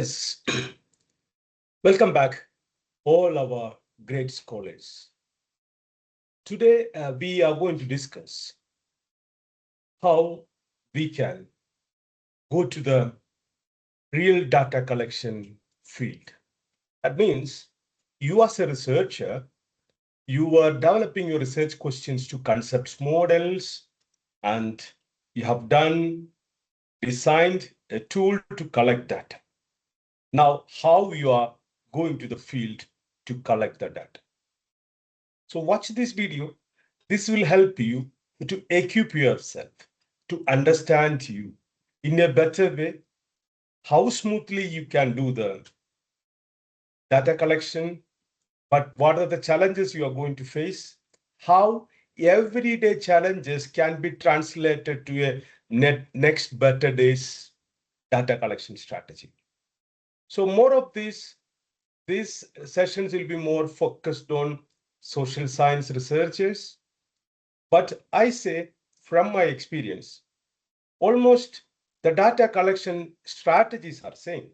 Students, welcome back, all our great scholars. Today, we are going to discuss how we can go to the real data collection field. That means you as a researcher, you are developing your research questions to concept models, and you have designed a tool to collect data. Now, how you are going to the field to collect the data. So watch this video. This will help you to equip yourself, to understand you in a better way, how smoothly you can do the data collection, but what are the challenges you are going to face, how everyday challenges can be translated to a next better days data collection strategy. So more of these sessions will be more focused on social science researchers. But I say, from my experience, almost the data collection strategies are same.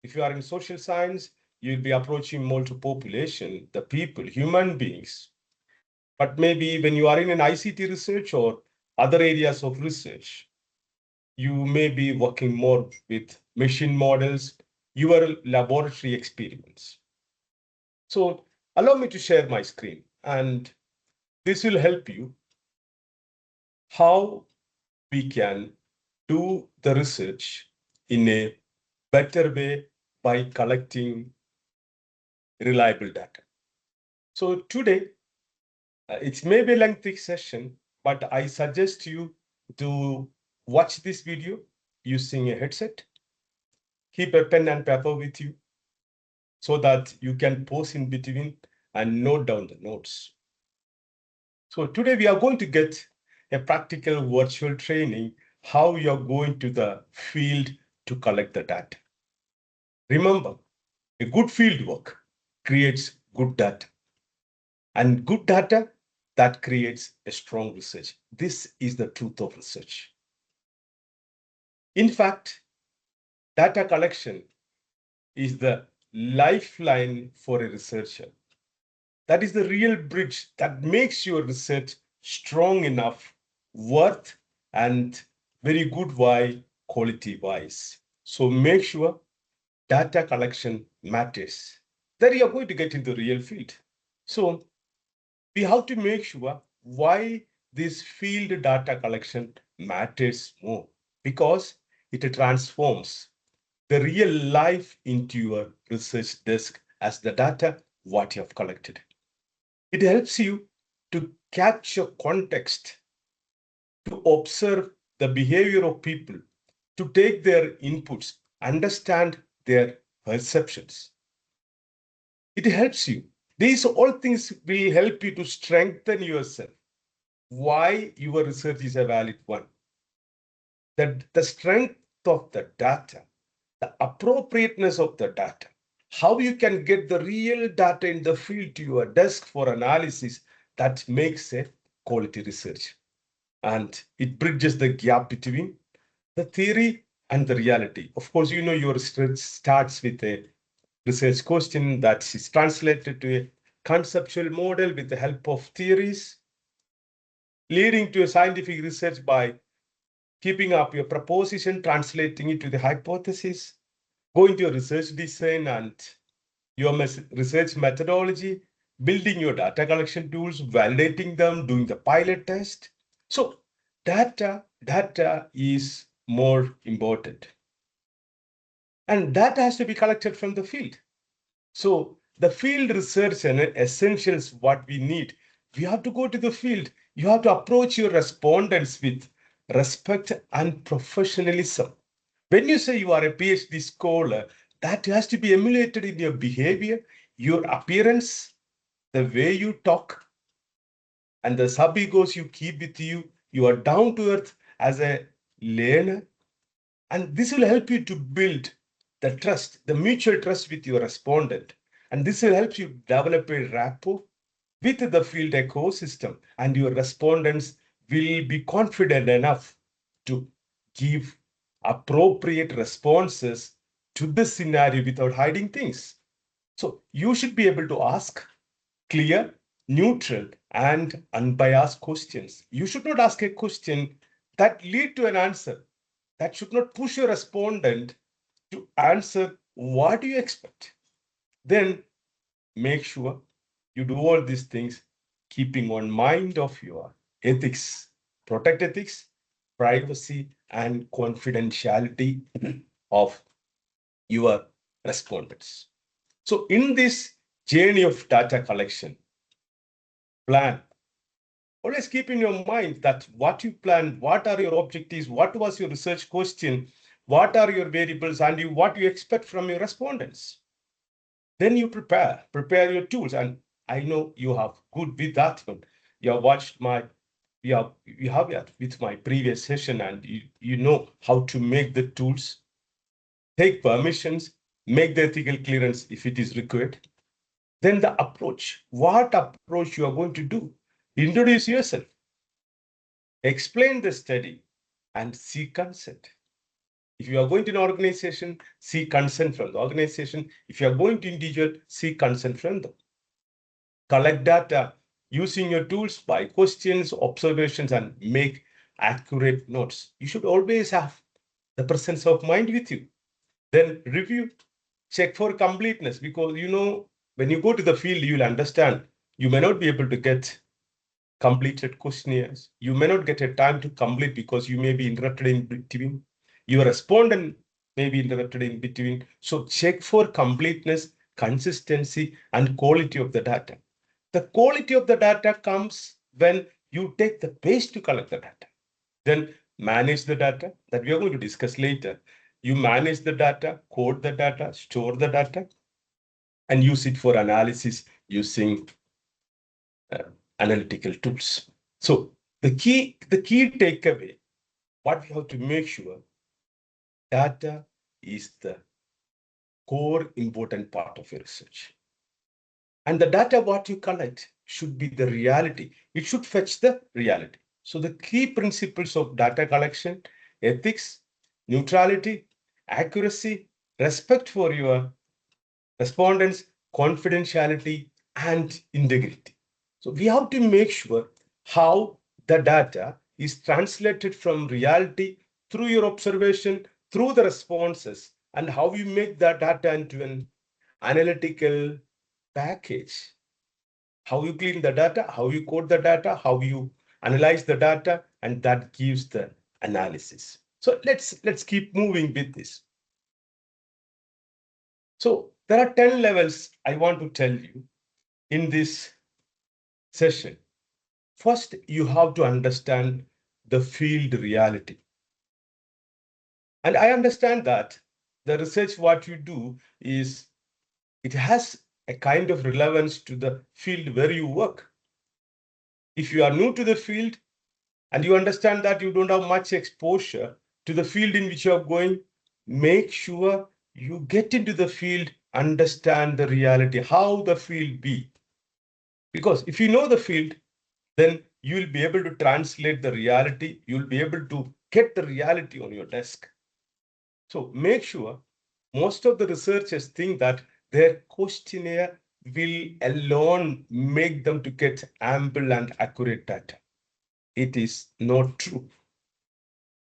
If you are in social science, you'll be approaching more to population, the people, human beings. But maybe when you are in an ICT research or other areas of research, you may be working more with machine models, your laboratory experiments. So allow me to share my screen, and this will help you how we can do the research in a better way by collecting reliable data. So today, it may be a lengthy session, but I suggest you to watch this video using a headset. Keep a pen and paper with you so that you can pause in between and note down the notes. So today we are going to get a practical virtual training how you're going to the field to collect the data. Remember, a good field work creates good data, and good data that creates a strong research. This is the truth of research. In fact, data collection is the lifeline for a researcher. That is the real bridge that makes your research strong enough, worth, and very good quality-wise. So make sure data collection matters. Then you're going to get into the real field. So we have to make sure why this field data collection matters more, because it transforms the real life into your research desk as the data what you have collected. It helps you to capture context, to observe the behavior of people, to take their inputs, understand their perceptions. It helps you. These all things will help you to strengthen yourself. Why your research is a valid one. That the strength of the data, the appropriateness of the data, how you can get the real data in the field to your desk for analysis, that makes a quality research. And it bridges the gap between the theory and the reality. Of course, you know your research starts with a research question that is translated to a conceptual model with the help of theories, leading to a scientific research by keeping up your proposition, translating it to the hypothesis, going to your research design and your research methodology, building your data collection tools, validating them, doing the pilot test. So data is more important. And data has to be collected from the field. So the field research and essentials what we need. We have to go to the field. You have to approach your respondents with respect and professionalism. When you say you are a PhD scholar, that has to be emulated in your behavior, your appearance, the way you talk, and the sub-egos you keep with you. You are down to earth as a learner. And this will help you to build the trust, the mutual trust with your respondent. And this will help you develop a rapport with the field ecosystem, and your respondents will be confident enough to give appropriate responses to this scenario without hiding things. So you should be able to ask clear, neutral, and unbiased questions. You should not ask a question that lead to an answer. That should not push your respondent to answer what you expect. Then make sure you do all these things keeping on mind of your ethics, protect ethics, privacy, and confidentiality of your respondents. So in this journey of data collection, plan. Always keep in your mind that what you plan, what are your objectives, what was your research question, what are your variables, and what you expect from your respondents. Then you prepare your tools. And I know you have good with that one. You have watched you have it with my previous session, and you know how to make the tools, take permissions, make the ethical clearance if it is required. Then the approach, what approach you are going to do. Introduce yourself, explain the study, and seek consent. If you are going to an organization, seek consent from the organization. If you are going to individual, seek consent from them. Collect data using your tools by questions, observations, and make accurate notes. You should always have the presence of mind with you. Then review, check for completeness, because when you go to the field, you'll understand you may not be able to get completed questionnaires. You may not get a time to complete because you may be interrupted in between. Your respondent may be interrupted in between. So check for completeness, consistency, and quality of the data. The quality of the data comes when you take the pace to collect the data. Then manage the data that we are going to discuss later. You manage the data, code the data, store the data, and use it for analysis using analytical tools. So the key takeaway, what we have to make sure, data is the core important part of your research. And the data what you collect should be the reality. It should fetch the reality. So the key principles of data collection, ethics, neutrality, accuracy, respect for your respondents, confidentiality, and integrity. So we have to make sure how the data is translated from reality through your observation, through the responses, and how you make that data into an analytical package. How you clean the data, how you code the data, how you analyze the data, and that gives the analysis. So let's keep moving with this. So there are 10 levels I want to tell you in this session. First, you have to understand the field reality. And I understand that the research what you do is, it has a kind of relevance to the field where you work. If you are new to the field and you understand that you don't have much exposure to the field in which you are going, make sure you get into the field, understand the reality, how the field be. Because if you know the field, then you will be able to translate the reality. You'll be able to get the reality on your desk. So make sure, most of the researchers think that their questionnaire will alone make them to get ample and accurate data. It is not true.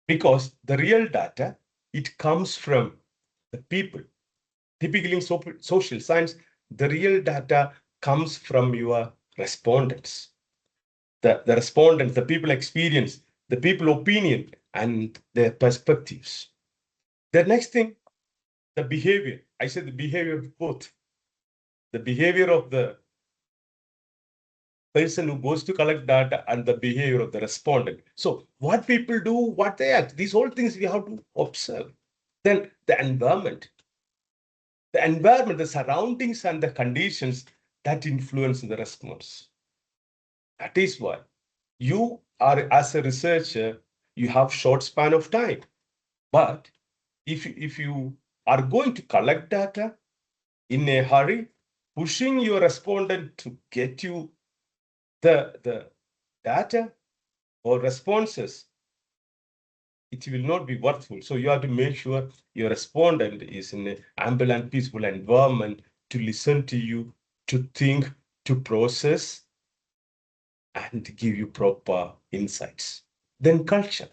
Because the real data, it comes from the people. Typically in social science, the real data comes from your respondents. The respondents, the people experience, the people opinion, and their perspectives. The next thing, the behavior. I said the behavior of both. The behavior of the person who goes to collect data and the behavior of the respondent. So what people do, what they act, these all things we have to observe. Then the environment, the surroundings and the conditions that influence the response. That is why you are, as a researcher, you have short span of time. But if you are going to collect data in a hurry, pushing your respondent to get you the data or responses it will not be worthful. So you have to make sure your respondent is in an ambivalent, peaceful environment to listen to you, to think, to process, and give you proper insights. Then culture.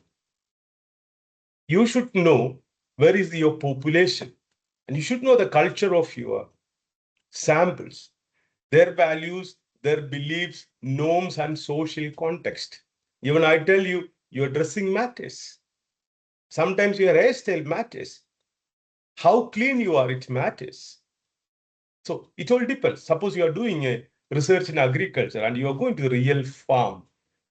You should know where is your population, and you should know the culture of your samples, their values, their beliefs, norms, and social context. Even I tell you, your dressing matters. Sometimes your hairstyle matters. How clean you are, it matters. So it all depends. Suppose you are doing a research in agriculture and you are going to a real farm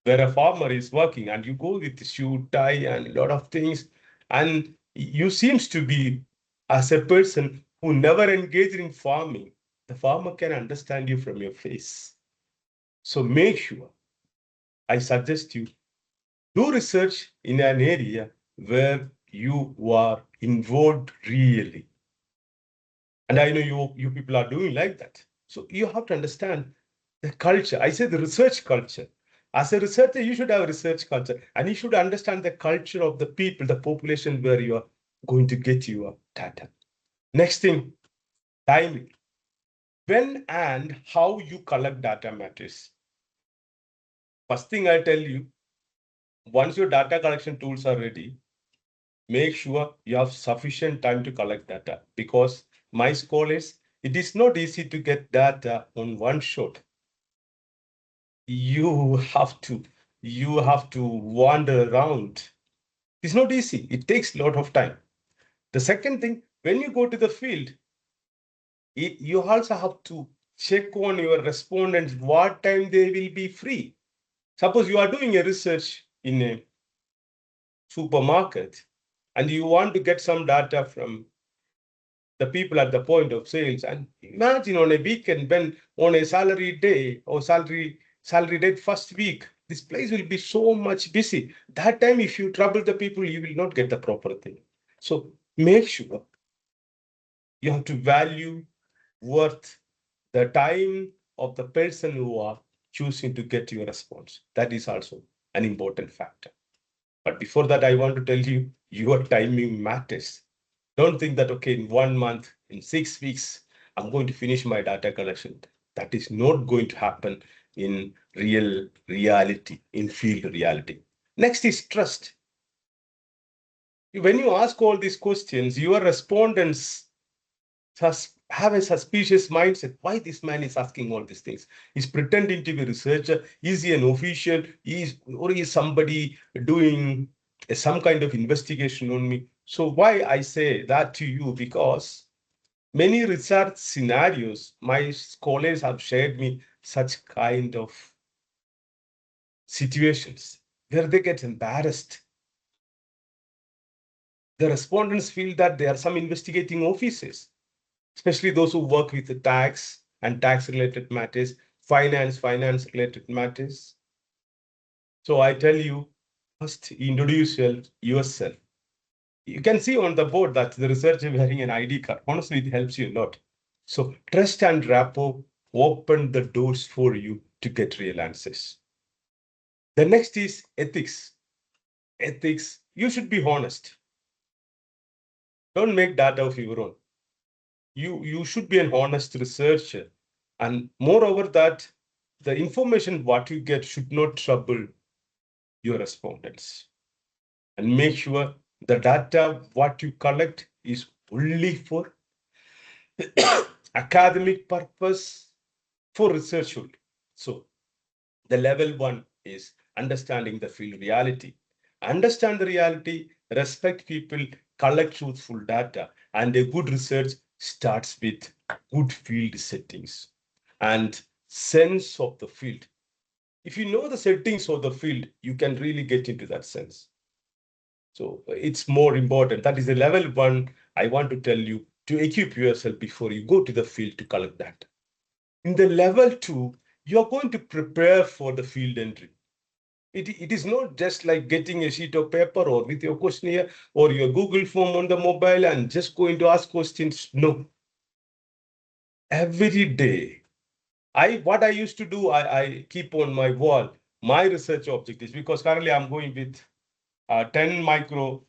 where a farmer is working and you go with shoe, tie, and a lot of things, and you seems to be as a person who never engaged in farming, the farmer can understand you from your face. So make sure, I suggest you do research in an area where you are involved really. And I know you people are doing like that. So you have to understand the culture. I say the research culture. As a researcher, you should have a research culture and you should understand the culture of the people, the population where you are going to get your data. Next thing, timing. When and how you collect data matters. First thing I tell you, once your data collection tools are ready, make sure you have sufficient time to collect data because my scholars, it is not easy to get data on one shot. You have to wander around. It's not easy. It takes a lot of time. The second thing, when you go to the field, you also have to check on your respondents what time they will be free. Suppose you are doing a research in a supermarket and you want to get some data from the people at the point of sales. And imagine on a weekend when on a salary day or salary day first week, this place will be so much busy. That time, if you trouble the people, you will not get the proper thing. So make sure you have to value worth the time of the person who are choosing to get your response. That is also an important factor. But before that, I want to tell you your timing matters. Don't think that, okay, in 1 month, in 6 weeks, I'm going to finish my data collection. That is not going to happen in real reality, in field reality. Next is trust. When you ask all these questions, your respondents have a suspicious mindset. Why this man is asking all these things? He's pretending to be a researcher. Is he an official? Or is somebody doing some kind of investigation on me? So why I say that to you? Because many research scenarios, my scholars have shared me such kind of situations where they get embarrassed. The respondents feel that there are some investigating officers, especially those who work with the tax and tax related matters, finance related matters. So I tell you, first introduce yourself. You can see on the board that the researcher wearing an ID card. Honestly, it helps you a lot. So trust and rapport open the doors for you to get real answers. The next is ethics. Ethics, you should be honest. Don't make data of your own. You should be an honest researcher. And moreover, that the information what you get should not trouble your respondents. And make sure the data what you collect is only for academic purpose, for research only. So the level one is understanding the field reality. Understand the reality, respect people, collect truthful data, and a good research starts with good field settings and sense of the field. If you know the settings of the field, you can really get into that sense. So it's more important. That is the level one. I want to tell you to equip yourself before you go to the field to collect data. In the level two, you're going to prepare for the field entry. It is not just like getting a sheet of paper or with your questionnaire or your Google form on the mobile and just going to ask questions. No. Every day, what I used to do, I keep on my wall my research objectives because currently I'm going with 12 micro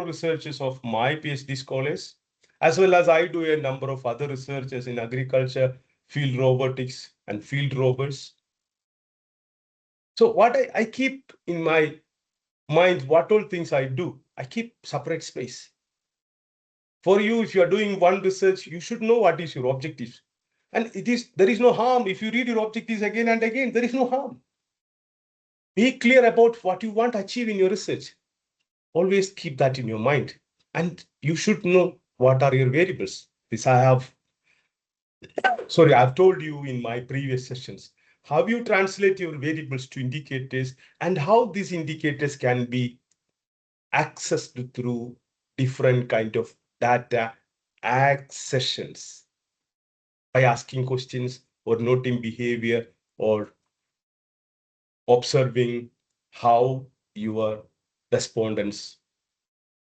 researches of my PhD scholars, as well as I do a number of other researches in agriculture, field robotics, and field robots. So what I keep in my mind, what all things I do, I keep separate space. For you, if you are doing one research, you should know what is your objectives. And there is no harm. If you read your objectives again and again, there is no harm. Be clear about what you want to achieve in your research. Always keep that in your mind. And you should know what are your variables. This I've told you in my previous sessions, how you translate your variables to indicators and how these indicators can be accessed through different kind of data accessions by asking questions or noting behavior or observing how your respondents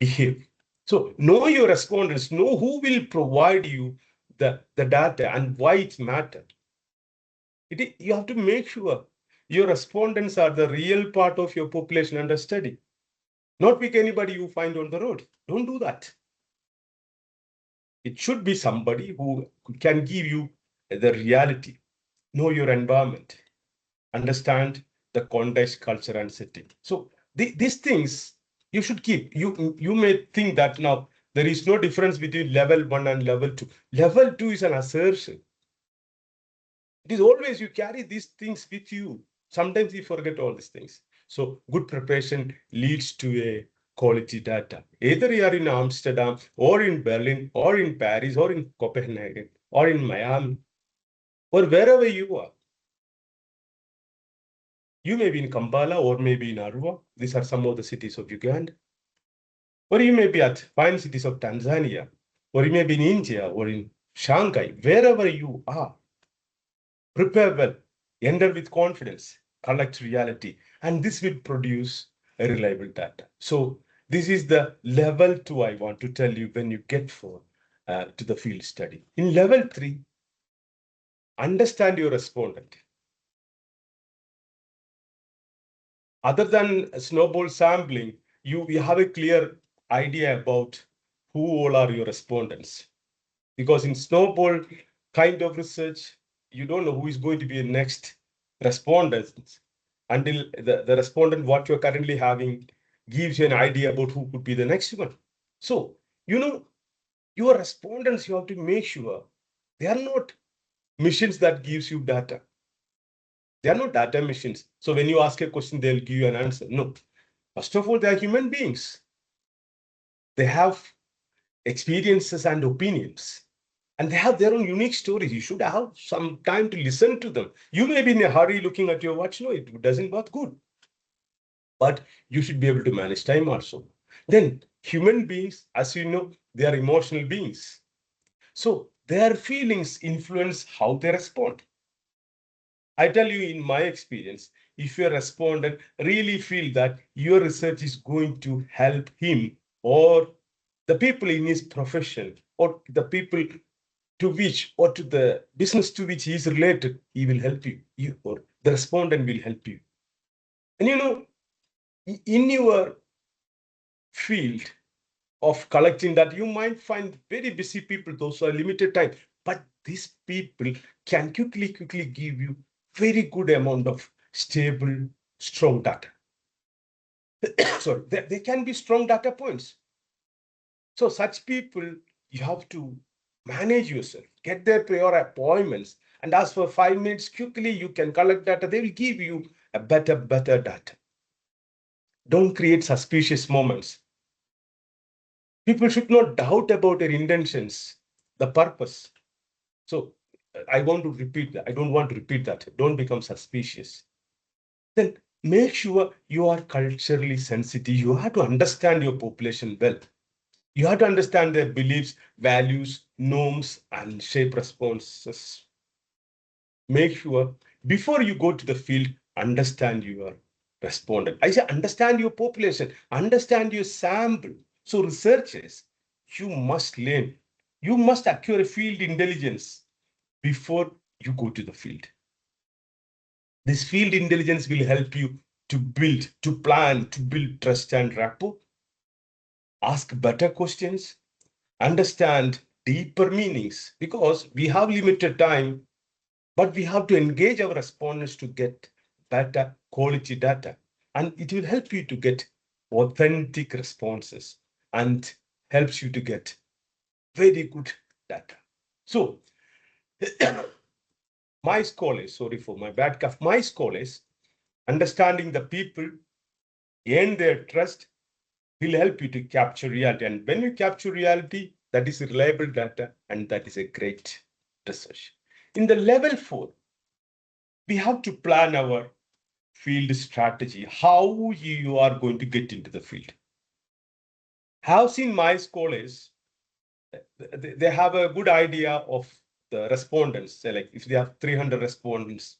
behave. So know your respondents, know who will provide you the data and why it matters. You have to make sure your respondents are the real part of your population under study, not pick anybody you find on the road. Don't do that. It should be somebody who can give you the reality, know your environment, understand the context, culture, and setting. So these things you should keep. You may think that now there is no difference between level 1 and level 2. Level 2 is an assertion. It is always you carry these things with you. Sometimes you forget all these things. So good preparation leads to a quality data. Either you are in Amsterdam or in Berlin or in Paris or in Copenhagen or in Miami or wherever you are. You may be in Kampala or maybe in Arua. These are some of the cities of Uganda. Or you may be at fine cities of Tanzania, or you may be in India or in Shanghai, wherever you are. Prepare well, enter with confidence, collect reality, and this will produce a reliable data. So this is the level 2 I want to tell you when you get to the field study. In level 3, understand your respondent. Other than snowball sampling, you have a clear idea about who all are your respondents. Because in snowball kind of research, you don't know who is going to be the next respondent until the respondent what you're currently having gives you an idea about who could be the next one. So, your respondents, you have to make sure they are not machines that gives you data. They are not data machines. So when you ask a question, they'll give you an answer. No. First of all, they are human beings. They have experiences and opinions. And they have their own unique stories. You should have some time to listen to them. You may be in a hurry looking at your watch. No, it doesn't work good. But you should be able to manage time also. Then human beings, as you know, they are emotional beings. So their feelings influence how they respond. I tell you in my experience, if your respondent really feel that your research is going to help him or the people in his profession or the people to which or to the business to which he is related, he will help you, or the respondent will help you. And in your field of collecting that, you might find very busy people, those who are limited time, but these people can quickly give you very good amount of stable, strong data. Sorry, they can be strong data points. So such people, you have to manage yourself, get their prior appointments, and ask for 5 minutes quickly, you can collect data. They will give you a better data. Don't create suspicious moments. People should not doubt about their intentions, the purpose. So I want to repeat that. I don't want to repeat that. Don't become suspicious. Then make sure you are culturally sensitive. You have to understand your population well. You have to understand their beliefs, values, norms, and shape responses. Make sure before you go to the field, understand your respondent. I say understand your population, understand your sample. So researchers, you must learn. You must acquire field intelligence before you go to the field. This field intelligence will help you to build, to plan, to build trust and rapport, ask better questions, understand deeper meanings, because we have limited time, but we have to engage our respondents to get better quality data. And it will help you to get authentic responses and helps you to get very good data. So my scholars, sorry for my bad cough, my scholars, understanding the people, earn their trust, will help you to capture reality. And when you capture reality, that is reliable data, and that is a great research. In the level 4, we have to plan our field strategy, how you are going to get into the field. I have seen my scholars, they have a good idea of the respondents. Say like if they have 300 respondents,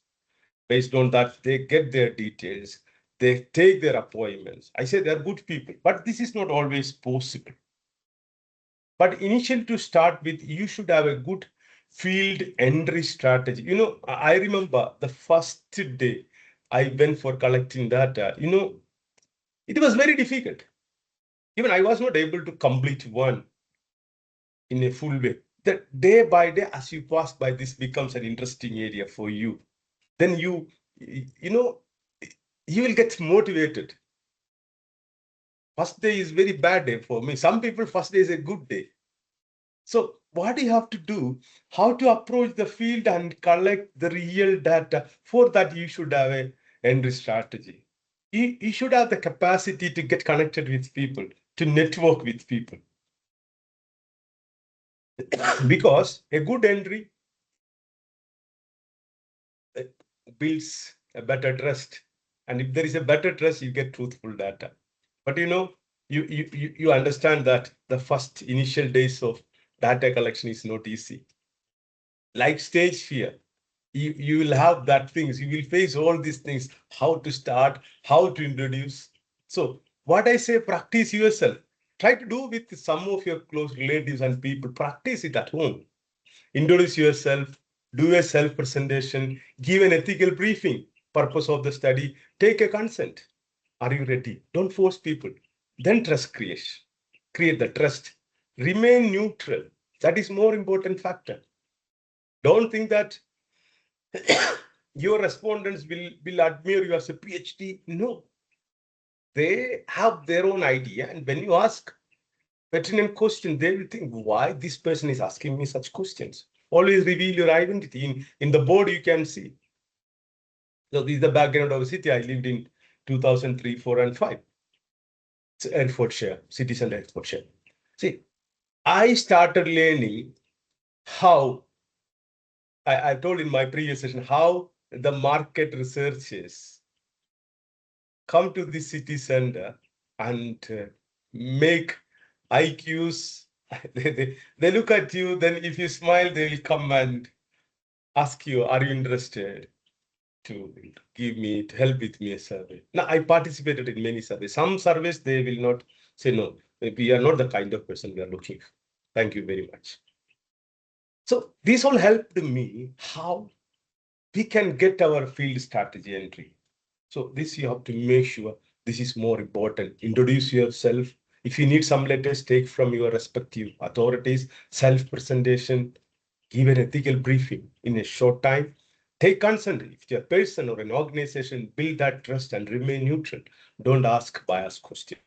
based on that, they get their details, they take their appointments. I say they're good people, but this is not always possible. But initially to start with, you should have a good field entry strategy. You know, I remember the first day I went for collecting data, you know, it was very difficult. Even I was not able to complete one in a full way. That day by day, as you pass by, this becomes an interesting area for you. Then you know, you will get motivated. First day is very bad day for me. Some people, first day is a good day. So what do you have to do? How to approach the field and collect the real data? For that, you should have a entry strategy. You should have the capacity to get connected with people, to network with people. Because a good entry builds a better trust. And if there is a better trust, you get truthful data. But you know, you understand that the first initial days of data collection is not easy. Like stage fear, you will have that things, you will face all these things, how to start, how to introduce. So what I say, practice yourself. Try to do with some of your close relatives and people, practice it at home. Introduce yourself, do a self presentation, give an ethical briefing, purpose of the study, take a consent. Are you ready? Don't force people. Then trust creation. Create the trust. Remain neutral. That is more important factor. Don't think that your respondents will admire you as a PhD. No, they have their own idea. And when you ask pertinent question, they will think, why this person is asking me such questions? Always reveal your identity. In the board, you can see. So this is the background of the city. I lived in 2003, 4, and 5. It's Hertfordshire, city center Hertfordshire. See, I started learning how, I told in my previous session, how the market researchers come to the city center and make IQs. They look at you, then if you smile, they will come and ask you, are you interested to give me, to help with me a survey? Now, I participated in many surveys. Some surveys, they will not say, no, we are not the kind of person we are looking for. Thank you very much. So this all helped me how we can get our field strategy entry. So this you have to make sure this is more important. Introduce yourself. If you need some letters, take from your respective authorities, self-presentation, give an ethical briefing in a short time. Take consent. If you're a person or an organization, build that trust and remain neutral. Don't ask biased questions.